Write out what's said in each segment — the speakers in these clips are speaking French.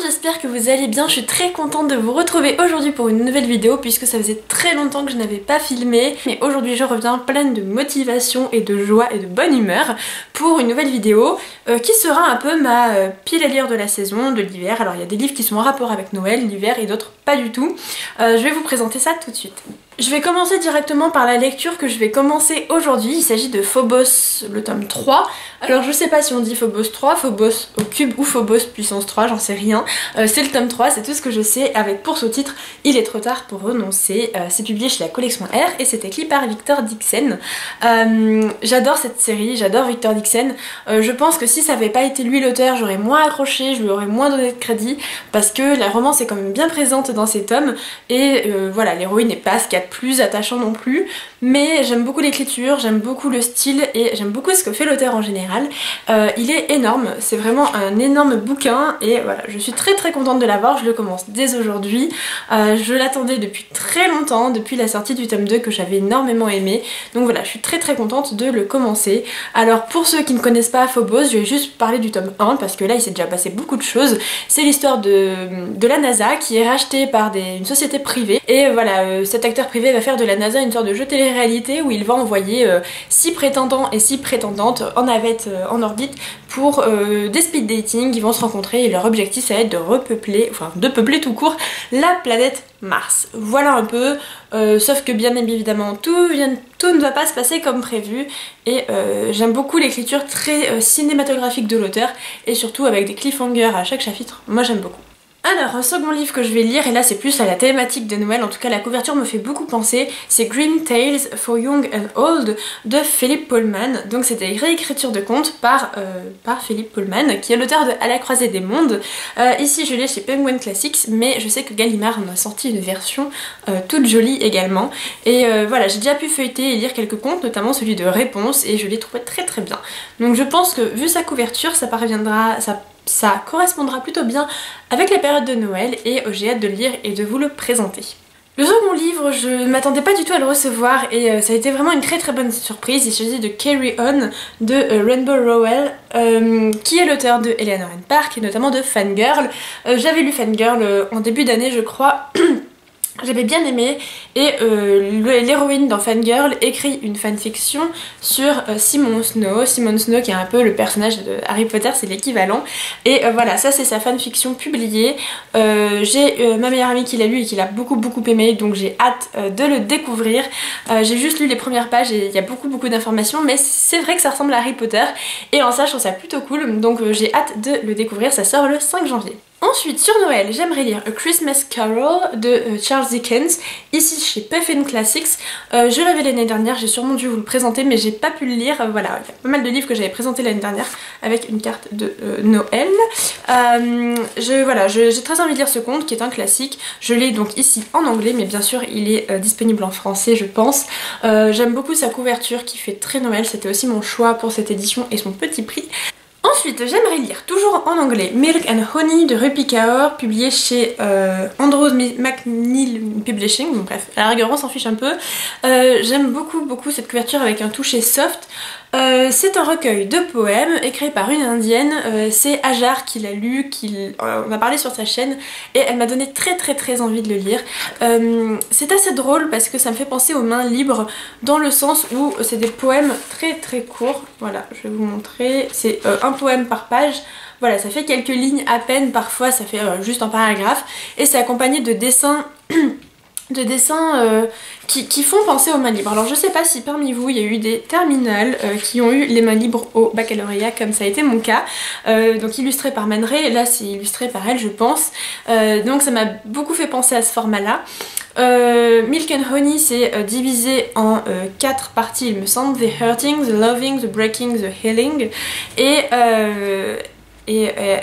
j'espère que vous allez bien. Je suis très contente de vous retrouver aujourd'hui pour une nouvelle vidéo puisque ça faisait très longtemps que je n'avais pas filmé. Mais aujourd'hui je reviens pleine de motivation et de joie et de bonne humeur pour une nouvelle vidéo qui sera un peu ma pile à lire de la saison, de l'hiver. Alors il y a des livres qui sont en rapport avec Noël, l'hiver et d'autres pas du tout. Je vais vous présenter ça tout de suite. Je vais commencer directement par la lecture que je vais commencer aujourd'hui. Il s'agit de Phobos, le tome 3. Alors je sais pas si on dit Phobos 3, Phobos au cube ou Phobos puissance 3, j'en sais rien. C'est le tome 3, c'est tout ce que je sais, avec pour sous-titre Il est trop tard pour renoncer. C'est publié chez la collection R et c'est écrit par Victor Dixen. J'adore cette série, j'adore Victor Dixen. Je pense que si ça avait pas été lui l'auteur, j'aurais moins accroché, je lui aurais moins donné de crédit parce que la romance est quand même bien présente dans ces tomes et voilà, l'héroïne n'est pas ce qu'il y a de plus attachant non plus, mais j'aime beaucoup l'écriture, j'aime beaucoup le style et j'aime beaucoup ce que fait l'auteur en général. Il est énorme, c'est vraiment un énorme bouquin et voilà, je suis très contente de l'avoir, je le commence dès aujourd'hui. Je l'attendais depuis très longtemps, depuis la sortie du tome 2 que j'avais énormément aimé, donc voilà, je suis très contente de le commencer. Alors pour ceux qui ne connaissent pas Phobos, je vais juste parler du tome 1 parce que là il s'est déjà passé beaucoup de choses. C'est l'histoire de la NASA qui est rachetée par une société privée et voilà, cet acteur privé va faire de la NASA une sorte de jeu télé-réalité où il va envoyer 6 prétendants et 6 prétendantes en navette en orbite pour des speed dating. Ils vont se rencontrer et leur objectif ça va être de repeupler, enfin de peupler tout court la planète Mars. Voilà un peu, sauf que bien évidemment tout ne va pas se passer comme prévu et j'aime beaucoup l'écriture très cinématographique de l'auteur et surtout avec des cliffhangers à chaque chapitre, moi j'aime beaucoup. Alors, un second livre que je vais lire, et là c'est plus à la thématique de Noël, en tout cas la couverture me fait beaucoup penser, c'est Grimm Tales for Young and Old de Philip Pullman. Donc c'est des réécritures de contes par Philip Pullman, qui est l'auteur de À la croisée des mondes. Ici je l'ai chez Penguin Classics, mais je sais que Gallimard en a sorti une version toute jolie également. Et voilà, j'ai déjà pu feuilleter et lire quelques contes, notamment celui de Réponse, et je l'ai trouvé très bien. Donc je pense que vu sa couverture, ça correspondra plutôt bien avec la période de Noël et j'ai hâte de le lire et de vous le présenter. Le second livre, je ne m'attendais pas du tout à le recevoir et ça a été vraiment une très bonne surprise. Il s'agit de Carry On de Rainbow Rowell, qui est l'auteur de Eleanor and Park et notamment de Fangirl. J'avais lu Fangirl en début d'année je crois. J'avais bien aimé et l'héroïne dans Fangirl écrit une fanfiction sur Simon Snow qui est un peu le personnage de Harry Potter, c'est l'équivalent et voilà, ça c'est sa fanfiction publiée. J'ai ma meilleure amie qui l'a lu et qui l'a beaucoup aimé, donc j'ai hâte de le découvrir. J'ai juste lu les premières pages et il y a beaucoup d'informations, mais c'est vrai que ça ressemble à Harry Potter et en ça je trouve ça plutôt cool, donc j'ai hâte de le découvrir. Ça sort le 5 janvier. Ensuite, sur Noël, j'aimerais lire A Christmas Carol de Charles Dickens, ici chez Penguin Classics. Je l'avais l'année dernière, j'ai sûrement dû vous le présenter, mais j'ai pas pu le lire. Voilà, il y a pas mal de livres que j'avais présentés l'année dernière avec une carte de Noël. J'ai très envie de lire ce conte qui est un classique. Je l'ai donc ici en anglais, mais bien sûr il est disponible en français je pense. J'aime beaucoup sa couverture qui fait très Noël, c'était aussi mon choix pour cette édition et son petit prix. Ensuite, j'aimerais lire, toujours en anglais, Milk and Honey de Rupi Kaur, publié chez Andrews McNeill Publishing. Bon, bref, à la rigueur on s'en fiche un peu. J'aime beaucoup cette couverture avec un toucher soft. C'est un recueil de poèmes écrit par une indienne, c'est Ajar qui l'a lu, on a parlé sur sa chaîne et elle m'a donné très envie de le lire. C'est assez drôle parce que ça me fait penser aux mains libres dans le sens où c'est des poèmes très courts. Voilà, je vais vous montrer, c'est un poème par page. Voilà, ça fait quelques lignes à peine, parfois ça fait juste un paragraphe et c'est accompagné de dessins qui font penser aux mains libres. Alors je sais pas si parmi vous il y a eu des terminales qui ont eu les mains libres au baccalauréat comme ça a été mon cas, donc illustré par Man Ray, là c'est illustré par elle je pense, donc ça m'a beaucoup fait penser à ce format là. Milk and Honey c'est divisé en 4 parties il me semble, The Hurting, The Loving, The Breaking, The Healing et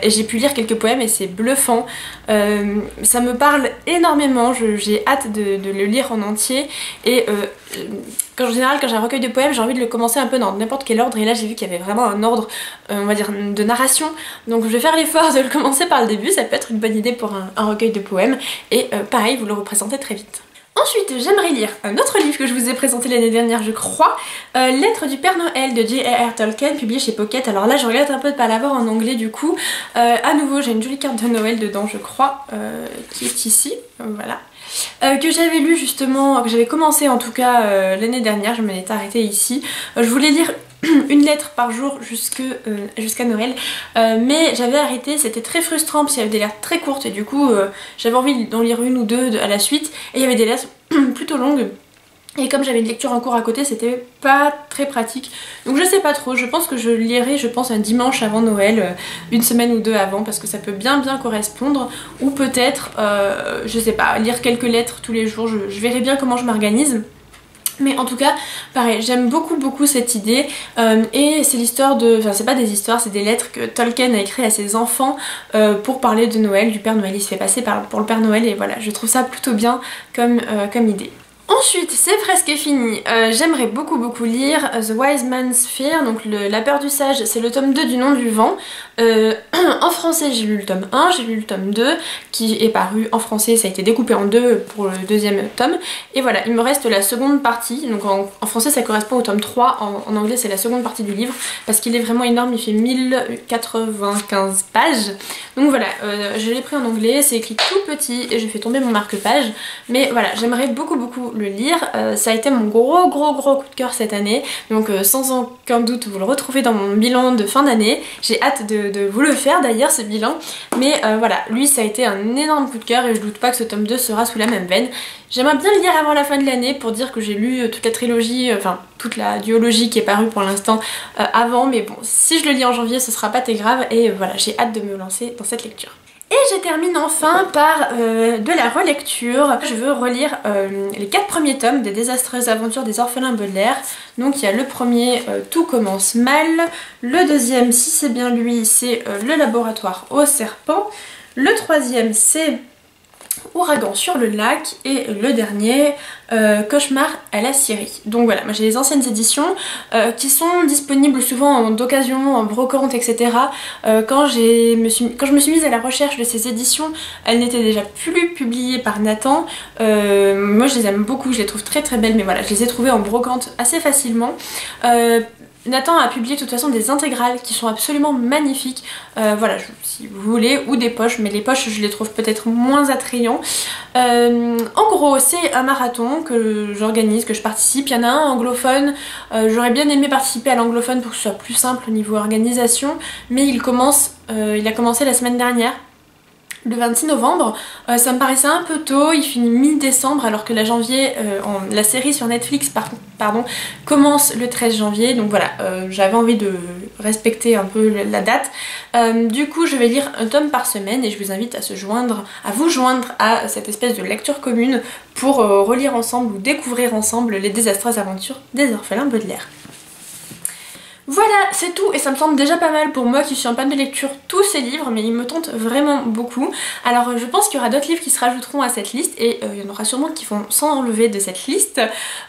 j'ai pu lire quelques poèmes et c'est bluffant, ça me parle énormément, j'ai hâte de le lire en entier et en général quand j'ai un recueil de poèmes j'ai envie de le commencer un peu dans n'importe quel ordre et là j'ai vu qu'il y avait vraiment un ordre on va dire de narration, donc je vais faire l'effort de le commencer par le début, ça peut être une bonne idée pour un recueil de poèmes et pareil vous le représentez très vite. Ensuite, j'aimerais lire un autre livre que je vous ai présenté l'année dernière, je crois, Lettres du Père Noël de J.R.R. Tolkien, publié chez Pocket. Alors là, je regrette un peu de pas l'avoir en anglais du coup. À nouveau, j'ai une jolie carte de Noël dedans, je crois, qui est ici, voilà. Que j'avais lu justement, que j'avais commencé en tout cas l'année dernière, je m'en étais arrêtée ici. Je voulais lire une lettre par jour jusqu'à Noël, mais j'avais arrêté, c'était très frustrant parce qu'il y avait des lettres très courtes et du coup j'avais envie d'en lire une ou deux à la suite, et il y avait des lettres plutôt longues. Et comme j'avais une lecture en cours à côté, c'était pas très pratique. Donc je sais pas trop, je pense que je lirai, je pense, un dimanche avant Noël, une semaine ou deux avant, parce que ça peut bien correspondre. Ou peut-être, je sais pas, lire quelques lettres tous les jours, je verrai bien comment je m'organise. Mais en tout cas, pareil, j'aime beaucoup cette idée, et c'est l'histoire de... Enfin, c'est pas des histoires, c'est des lettres que Tolkien a écrites à ses enfants pour parler de Noël, du Père Noël. Il se fait passer pour le Père Noël et voilà, je trouve ça plutôt bien comme idée. Ensuite, c'est presque fini, j'aimerais beaucoup lire The Wise Man's Fear, donc La peur du sage, c'est le tome 2 du Nom du vent. En français j'ai lu le tome 1, j'ai lu le tome 2 qui est paru en français, ça a été découpé en deux pour le deuxième tome. Et voilà, il me reste la seconde partie, donc en français ça correspond au tome 3, en anglais c'est la seconde partie du livre, parce qu'il est vraiment énorme, il fait 1095 pages. Donc voilà, je l'ai pris en anglais, c'est écrit tout petit et je fais tomber mon marque-page. Mais voilà, j'aimerais beaucoup le lire, ça a été mon gros coup de cœur cette année, donc sans aucun doute vous le retrouvez dans mon bilan de fin d'année. J'ai hâte de vous le faire d'ailleurs, ce bilan, mais voilà, lui ça a été un énorme coup de cœur et je doute pas que ce tome 2 sera sous la même veine. J'aimerais bien le lire avant la fin de l'année pour dire que j'ai lu toute la trilogie, enfin toute la duologie qui est parue pour l'instant avant, mais bon, si je le lis en janvier ce sera pas très grave et voilà, j'ai hâte de me lancer dans cette lecture. Et je termine enfin par de la relecture. Je veux relire les 4 premiers tomes des désastreuses aventures des orphelins Baudelaire. Donc il y a le premier, Tout commence mal. Le deuxième, si c'est bien lui, c'est Le laboratoire au serpent. Le troisième, c'est Ouragan sur le lac, et le dernier, Cauchemar à la Syrie. Donc voilà, moi j'ai les anciennes éditions qui sont disponibles souvent d'occasion, en brocante, etc. Quand je me suis mise à la recherche de ces éditions, elles n'étaient déjà plus publiées par Nathan. Moi je les aime beaucoup, je les trouve très belles, mais voilà, je les ai trouvées en brocante assez facilement. Nathan a publié de toute façon des intégrales qui sont absolument magnifiques, voilà, si vous voulez, ou des poches, mais les poches je les trouve peut-être moins attrayants. En gros c'est un marathon que j'organise, que je participe, il y en a un anglophone, j'aurais bien aimé participer à l'anglophone pour que ce soit plus simple au niveau organisation, mais il a commencé la semaine dernière, le 26 novembre, ça me paraissait un peu tôt, il finit mi-décembre alors que la série sur Netflix commence le 13 janvier, donc voilà, j'avais envie de respecter un peu la date. Du coup je vais lire un tome par semaine et je vous invite à vous joindre à cette espèce de lecture commune pour relire ensemble ou découvrir ensemble les désastreuses aventures des orphelins Baudelaire. Voilà, c'est tout et ça me semble déjà pas mal pour moi qui suis en panne de lecture tous ces livres, mais ils me tentent vraiment beaucoup. Alors je pense qu'il y aura d'autres livres qui se rajouteront à cette liste et il y en aura sûrement qui vont s'en enlever de cette liste.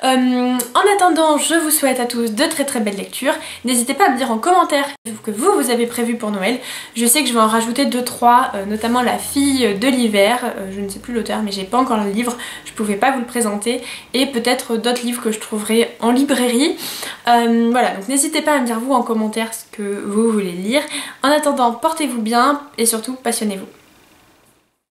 En attendant, je vous souhaite à tous de très belles lectures. N'hésitez pas à me dire en commentaire que vous avez prévu pour Noël. Je sais que je vais en rajouter 2-3, notamment La fille de l'hiver, je ne sais plus l'auteur mais j'ai pas encore le livre, je pouvais pas vous le présenter, et peut-être d'autres livres que je trouverai en librairie. Voilà, donc n'hésitez pas à me dire vous en commentaire ce que vous voulez lire. En attendant, portez-vous bien et surtout passionnez-vous.